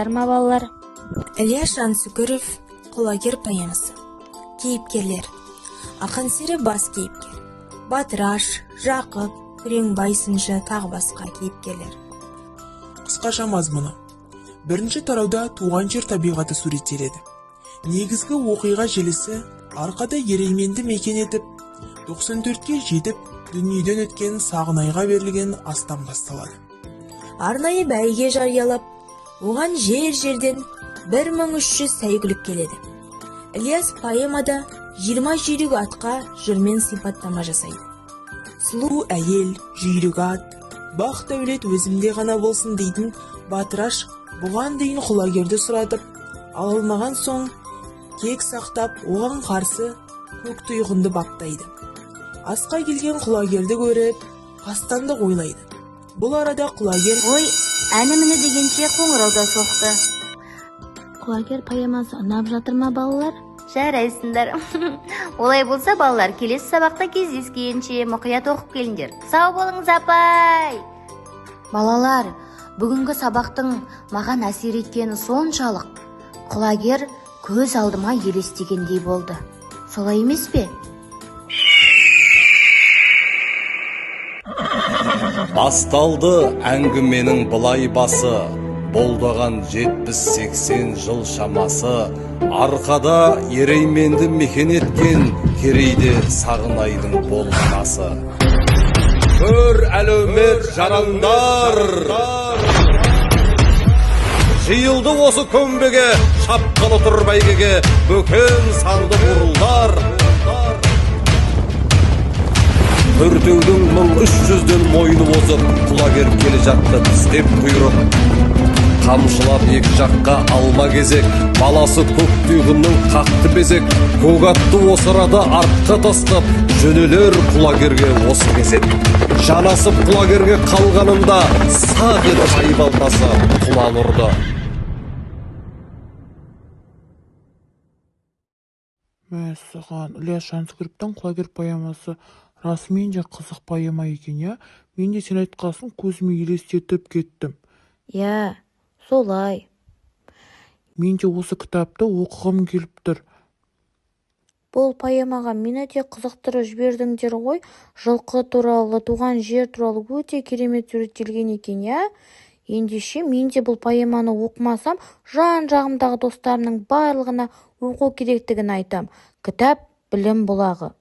Саламатсыздар ма, балалар? Ілияс Жансүгіров, құлагер поэмасы. Кейіпкерлер: Ақансері бас кейіпкер, Батыраш, Жақып, Күреңбай сыншы тағы басқа кейіпкерлер. Қысқаша мазмұны: бірінші тарауда туған жер табиғаты суреттеледі. Негізгі оқиға желісі арқада Ерейменді мекен етіп, 94-ке жетіп, дүниеден өткен Сағынайға берілген астан басталады. Арнайы бәйге жариялап, оған жер-жерден 1300 сәйгүлік келеді. Ілияс поэмада 20 жүйрік атқа жырмен сипаттама жасайды. Сұлу әйел, жүйрік ат, бақ дәулет өзімде ғана болсын дейтін Батыраш бұған дейін құлагерді сұратып, алылмаған соң кек сақтап, оған қарсы көк тұйғынды баптайды. Асқа келген құлагерді көріп, қастандық ойлайды. Бұл арада құлагер: Ой, әні-міне дегенше қоңырауда соқты. Құлагер поэмасы ұнап жатыр ма, балалар? Жарайсыңдар. Олай болса, балалар, келесі сабақта кездескенше мұқият оқып келіңдер. Сау болыңыз, апай. Балалар, бүгінгі сабақтың маған әсер еткені соншалық. Құлагер көз алдыма елестегендей болды. Солай емес пе? Басталды әңгіменің былай басы, болдаған 70-80 жыл шамасы. Арқада Ерейменді мекен еткен Керейде Сағынайдың болғанасы. Көр әлеумет жарандар, жиылды осы көмбеге, шапқалы тұр бәйгеге, бөкен санды бұрылдар. Төртеудің 1300-ден мойны озып, құлагер келе жатты тістеп құйрық. Қамшылап екі жаққа алма кезек, баласы көк тұйғынның қақты безек. Көк атты осы арада артқа тастап, жөнелер құлагерге осы кезек. Жанасып құлагерге қалғанында, сақ еді жай балтасы құлан ұрды. Мәссаған, Ілияс Жансүгіровтің құлагер поэмасы расымен де қызық поэма екен, я? Мен де сен айтқасын көзіме елестетіп кеттім. Я, солай. Мен де осы кітапты оқығым келіп тұр. Бұл поэмаға мені де қызықтырып жібердіңдер ғой. Жылқы туралы, туған жер туралы өте керемет суреттелген екен, я? Ендеше мен де бұл поэманы оқымасам, жан-жағымдағы достарымның барлығына оқу керектігін айтам. Кітап білім бұлағы.